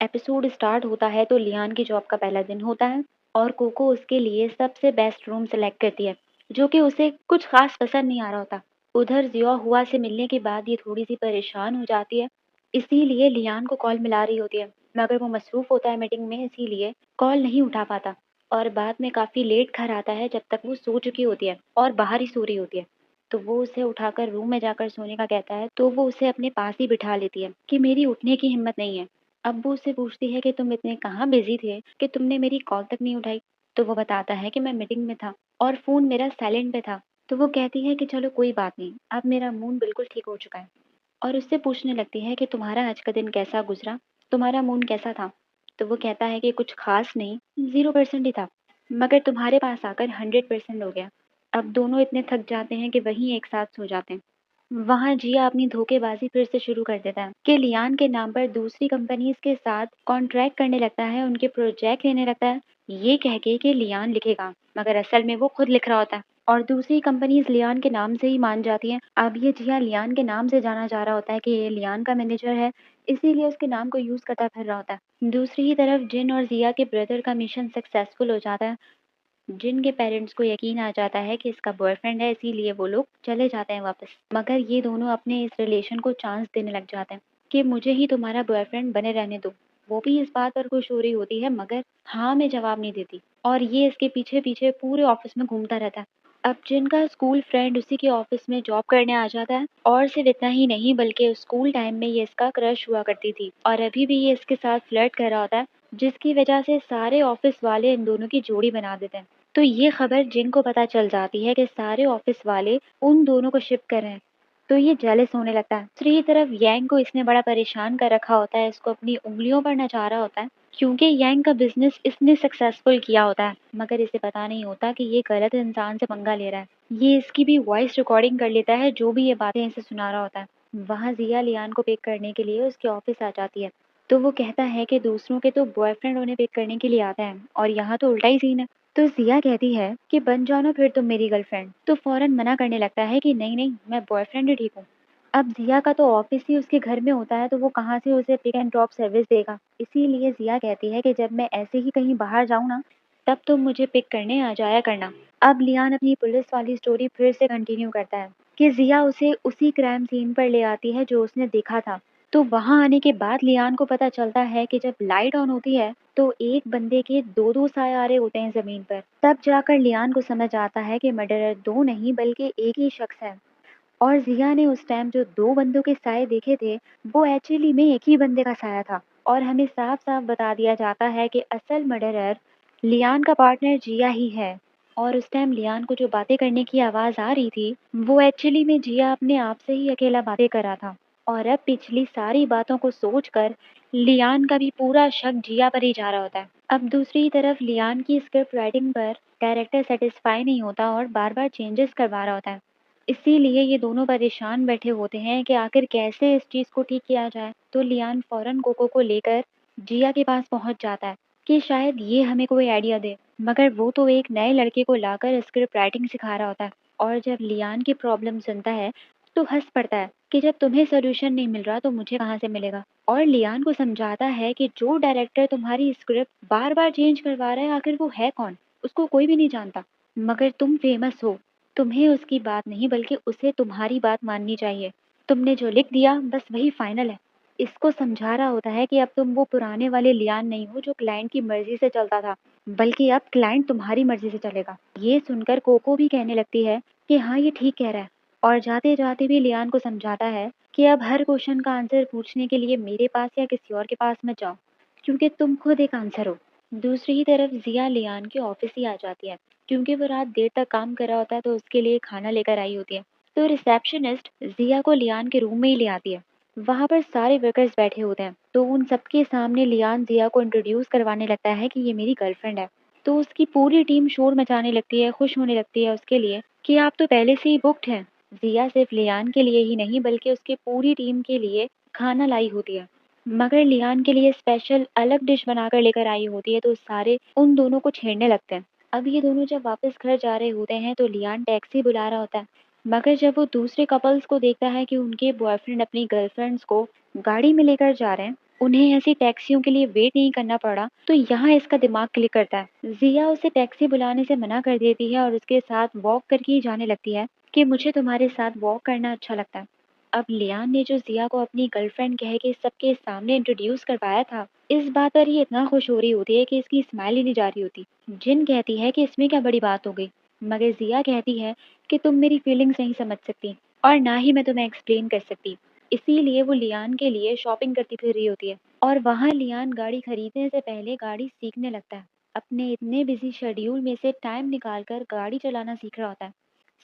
Episode start होता है तो लियान की जॉब का पहला दिन होता है और कोको उसके लिए सबसे बेस्ट रूम सेलेक्ट करती है, जो कि उसे कुछ खास पसंद नहीं आ रहा होता। उधर जिया हुआ से मिलने के बाद ये थोड़ी सी परेशान हो जाती है, इसीलिए लियान को कॉल मिला रही होती है, मगर वो मसरूफ होता है मीटिंग में, इसीलिए कॉल नहीं उठा पाता। और बाद में काफी लेट घर आता है, जब तक वो सो चुकी होती है और बाहर ही सो रही होती है। तो वो उसे उठाकर रूम में जाकर सोने का कहता है, तो वो उसे अपने पास ही बिठा लेती है कि मेरी उठने की हिम्मत नहीं है। अब वो उससे पूछती है कि तुम इतने कहाँ बिजी थे कि तुमने मेरी कॉल तक नहीं उठाई। तो वो बताता है कि मैं मीटिंग में था और फोन मेरा साइलेंट पे था। तो वो कहती है कि चलो कोई बात नहीं, अब मेरा मूड बिल्कुल ठीक हो चुका है। और उससे पूछने लगती है कि तुम्हारा आज का दिन कैसा गुजरा, तुम्हारा मूड कैसा था। तो वो कहता है कि कुछ खास नहीं, 0% ही था, मगर तुम्हारे पास आकर 100% हो गया। अब दोनों इतने थक जाते हैं कि वहीं एक साथ सो जाते हैं। वहां जिया अपनी धोखेबाजी फिर से शुरू कर देता है कि लियान के नाम पर दूसरी कंपनीज के साथ कॉन्ट्रैक्ट करने लगता है, उनके प्रोजेक्ट लेने लगता है, ये कह के कि लियान लिखेगा, मगर असल में वो खुद लिख रहा होता है। और दूसरी कंपनीज लियान के नाम से ही मान जाती हैं। अब ये जिया लियान के नाम से जाना जा रहा होता है कि ये लियान का मैनेजर है, इसीलिए उसके नाम को यूज करता फिर रहा होता है। दूसरी ही तरफ जिन और जिया के ब्रदर का मिशन सक्सेसफुल हो जाता है। जिनके पेरेंट्स को यकीन आ जाता है कि इसका बॉयफ्रेंड है, इसीलिए वो लोग चले जाते हैं वापस। मगर ये दोनों अपने इस रिलेशन को चांस देने लग जाते हैं कि मुझे ही तुम्हारा बॉयफ्रेंड बने रहने दो। वो भी इस बात पर खुश हो रही होती है, मगर हाँ में जवाब नहीं देती। और ये इसके पीछे पीछे पूरे ऑफिस में घूमता रहता है। अब जिनका स्कूल फ्रेंड उसी के ऑफिस में जॉब करने आ जाता है, और सिर्फ इतना ही नहीं बल्कि स्कूल टाइम में ये इसका क्रश हुआ करती थी और अभी भी ये इसके साथ फ्लर्ट कर रहा होता है, जिसकी वजह से सारे ऑफिस वाले इन दोनों की जोड़ी बना देते हैं। तो ये खबर जिन को पता चल जाती है कि सारे ऑफिस वाले उन दोनों को शिप कर रहे हैं, तो ये जेलस होने लगता है। दूसरी तरफ यांग को इसने बड़ा परेशान कर रखा होता है, इसको अपनी उंगलियों पर नचा रहा होता है, क्योंकि यांग का बिजनेस इसने सक्सेसफुल किया होता है, मगर इसे पता नहीं होता कि ये गलत इंसान से पंगा ले रहा है। ये इसकी भी वॉइस रिकॉर्डिंग कर लेता है, जो भी ये बातें इसे सुना रहा होता है। वहाँ जिया लियान को पिक करने के लिए उसके ऑफिस आ जाती है। तो वो कहता है कि दूसरों के तो बॉयफ्रेंड उन्हें पिक करने के लिए आता है और यहाँ तो उल्टा ही सीन है। तो जिया कहती है कि बन जाओ ना फिर तुम मेरी गर्लफ्रेंड। तो फौरन मना करने लगता है कि नहीं नहीं, मैं बॉयफ्रेंड ही ठीक हूँ। अब जिया का तो ऑफिस ही उसके घर में होता है, तो वो कहाँ से उसे पिक एंड ड्रॉप सर्विस देगा। इसीलिए जिया कहती है कि जब मैं ऐसे ही कहीं बाहर जाऊँ ना, तब तुम मुझे पिक करने आ जाया करना। अब लियान अपनी पुलिस वाली स्टोरी फिर से कंटिन्यू करता है कि जिया उसे उसी क्राइम सीन पर ले आती है जो उसने देखा था। तो वहां आने के बाद लियान को पता चलता है कि जब लाइट ऑन होती है तो एक बंदे के दो दो साए आ रहे होते हैं जमीन पर। तब जाकर लियान को समझ आता है कि मर्डरर दो नहीं बल्कि एक ही शख्स है। और जिया ने उस टाइम जो दो बंदों के साए देखे थे, वो एक्चुअली में एक ही बंदे का साया था। और हमें साफ साफ बता दिया जाता है कि असल मर्डरर लियान का पार्टनर जिया ही है। और उस टाइम लियान को जो बातें करने की आवाज आ रही थी, वो एक्चुअली में जिया अपने आप से ही अकेला बातें कर रहा था। और अब पिछली सारी बातों को सोचकर लियान का भी पूरा शक जिया पर ही जा रहा होता है। अब दूसरी तरफ लियान की स्क्रिप्ट राइटिंग पर डायरेक्टर सेटिस्फाई नहीं होता और बार बार चेंजेस करवा रहा होता है। इसीलिए ये दोनों परेशान बैठे होते हैं कि आखिर कैसे इस चीज को ठीक किया जाए। तो लियान फौरन कोको को लेकर जिया के पास पहुंच जाता है कि शायद ये हमें कोई आइडिया दे, मगर वो तो एक नए लड़के को लाकर स्क्रिप्ट राइटिंग सिखा रहा होता है। और जब लियान की प्रॉब्लम सुनता है तो हंस पड़ता है कि जब तुम्हें सोल्यूशन नहीं मिल रहा तो मुझे कहाँ से मिलेगा। और लियान को समझाता है कि जो डायरेक्टर तुम्हारी स्क्रिप्ट बार बार चेंज करवा रहा है, आखिर वो है कौन, उसको कोई भी नहीं जानता, मगर तुम फेमस हो, तुम्हें उसकी बात नहीं बल्कि उसे तुम्हारी बात माननी चाहिए। तुमने जो लिख दिया बस वही फाइनल है। इसको समझा रहा होता है कि अब तुम वो पुराने वाले लियान नहीं हो जो क्लाइंट की मर्जी से चलता था, बल्कि अब क्लाइंट तुम्हारी मर्जी से चलेगा। ये सुनकर कोको भी कहने लगती है कि हाँ ये ठीक कह रहा है। और जाते जाते भी लियान को समझाता है कि अब हर क्वेश्चन का आंसर पूछने के लिए मेरे पास या किसी और के पास मत जाओ, क्योंकि तुम खुद एक आंसर हो। दूसरी ही तरफ जिया लियान के ऑफिस ही आ जाती है, क्योंकि वो रात देर तक काम कर रहा होता है, तो उसके लिए खाना लेकर आई होती है। तो रिसेप्शनिस्ट जिया को लियान के रूम में ही ले आती है। वहां पर सारे वर्कर्स बैठे होते हैं, तो उन सबके सामने लियान जिया को इंट्रोड्यूस करवाने लगता है कि ये मेरी गर्लफ्रेंड है। तो उसकी पूरी टीम शोर मचाने लगती है, खुश होने लगती है उसके लिए कि आप तो पहले से ही बुक्ड हैं। जिया सिर्फ लियान के लिए ही नहीं बल्कि उसकी पूरी टीम के लिए खाना लाई होती है, मगर लियान के लिए स्पेशल अलग डिश बनाकर लेकर आई होती है, तो सारे उन दोनों को छेड़ने लगते हैं। अब ये दोनों जब वापस घर जा रहे होते हैं तो लियान टैक्सी बुला रहा होता है, मगर जब वो दूसरे कपल्स को देखता है कि उनके बॉयफ्रेंड अपनी गर्लफ्रेंड्स को गाड़ी में लेकर जा रहे हैं, उन्हें ऐसी टैक्सियों के लिए वेट नहीं करना पड़ा, तो यहाँ इसका दिमाग क्लिक करता है। जिया उसे टैक्सी बुलाने से मना कर देती है और उसके साथ वॉक करके ही जाने लगती है कि मुझे तुम्हारे साथ वॉक करना अच्छा लगता है। अब लियान ने जो जिया को अपनी गर्लफ्रेंड कह के सबके सामने इंट्रोड्यूस करवाया था, इस बात पर ये इतना खुश हो रही होती है कि इसकी स्माइल ही नहीं जा रही होती। जिन कहती है कि इसमें क्या बड़ी बात हो गई, मगर जिया कहती है कि तुम मेरी फीलिंग्स नहीं समझ सकती और ना ही मैं तुम्हें एक्सप्लेन कर सकती। इसीलिए वो लियान के लिए शॉपिंग करती फिर रही होती है और वहाँ लियान गाड़ी खरीदने से पहले गाड़ी सीखने लगता है। अपने इतने बिजी शेड्यूल में से टाइम निकालकर गाड़ी चलाना सीख रहा होता है,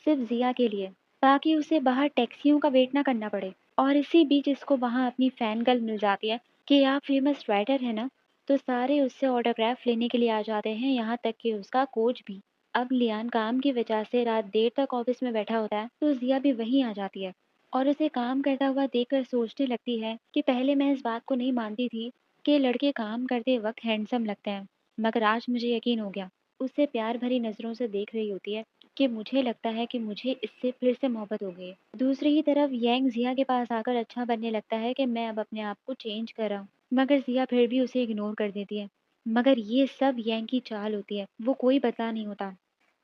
सिर्फ जिया के लिए, ताकि उसे बाहर टैक्सियों का वेट ना करना पड़े। और इसी बीच इसको वहाँ अपनी फैन गर्ल मिल जाती है कि आप फेमस राइटर है ना, तो सारे उससे ऑटोग्राफ लेने के लिए आ जाते हैं, यहाँ तक कि उसका कोच भी। अब लियान काम की वजह से रात देर तक ऑफिस में बैठा होता है, तो जिया भी वहीं आ जाती है और उसे काम करता हुआ देखकर सोचने लगती है कि पहले मैं इस बात को नहीं मानती थी कि लड़के काम करते वक्त हैंडसम लगते हैं, मगर आज मुझे यकीन हो गया। उसे प्यार भरी नजरों से देख रही होती है कि मुझे लगता है कि मुझे इससे फिर से मोहब्बत हो गई है। दूसरी ही तरफ यंग जिया के पास आकर अच्छा बनने लगता है कि मैं अब अपने आप को चेंज कर रहा हूँ, मगर जिया फिर भी उसे इग्नोर कर देती है। मगर ये सब यंग की चाल होती है, वो कोई पता नहीं होता।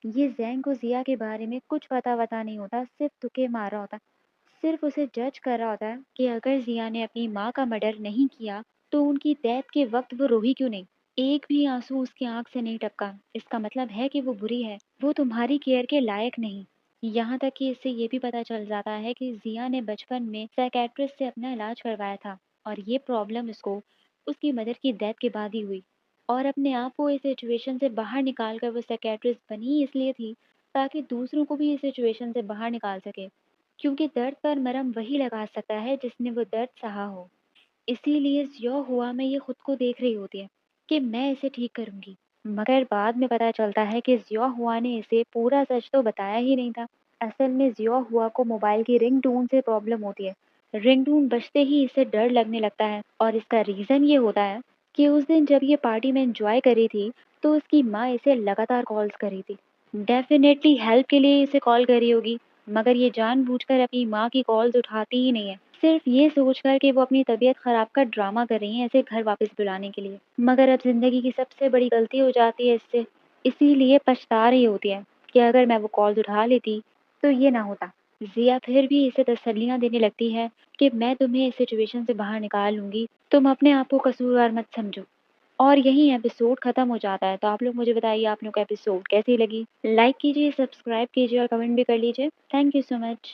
ये जैंग को जिया के बारे में कुछ पता वता नहीं होता, सिर्फ तुक्के मार रहा होता, सिर्फ उसे जज कर रहा होता है कि अगर जिया ने अपनी माँ का मर्डर नहीं किया तो उनकी डेथ के वक्त वो रोही क्यों नहीं। एक भी आंसू उसकी आंख से नहीं टपका, इसका मतलब है कि वो बुरी है, वो तुम्हारी केयर के लायक नहीं। यहाँ तक कि इससे ये भी पता चल जाता है कि जिया ने बचपन में साइकेट्रिस्ट से अपना इलाज करवाया था और ये प्रॉब्लम इसको उसकी मदर की डेथ के बाद ही हुई। और अपने आप को इस सिचुएशन से बाहर निकाल कर वो साइकेट्रिस्ट बनी इसलिए थी ताकि दूसरों को भी इस सिचुएशन से बाहर निकाल सके, क्योंकि दर्द पर मरहम वही लगा सकता है जिसने वो दर्द सहा हो। इसीलिए ज़िया हुआ में ये खुद को देख रही होती है कि मैं इसे ठीक करूंगी, मगर बाद में पता चलता है कि ज़िया हुआ ने इसे पूरा सच तो बताया ही नहीं था। असल में ज़िया हुआ को मोबाइल की रिंगटोन से प्रॉब्लम होती है। रिंगटोन बजते ही इसे डर लगने लगता है और इसका रीज़न ये होता है कि उस दिन जब ये पार्टी में एंजॉय करी थी, तो उसकी माँ इसे लगातार कॉल्स करी थी। डेफिनेटली हेल्प के लिए इसे कॉल करी होगी, मगर ये जानबूझकर अपनी माँ की कॉल्स उठाती ही नहीं है, सिर्फ ये सोचकर कि वो अपनी तबीयत खराब का ड्रामा कर रही हैं इसे घर वापस बुलाने के लिए। मगर अब जिंदगी की सबसे बड़ी गलती हो जाती है इससे, इसीलिए पछता रही होती है कि अगर मैं वो कॉल्स उठा लेती तो ये ना होता। जिया फिर भी इसे तसल्लियां देने लगती है कि मैं तुम्हें इस सिचुएशन से बाहर निकाल लूंगी, तुम अपने आप को कसूरवार मत समझो। और यही एपिसोड खत्म हो जाता है। तो आप लोग मुझे बताइए आप लोग को एपिसोड कैसी लगी। लाइक कीजिए, सब्सक्राइब कीजिए और कमेंट भी कर लीजिए। Thank you so much.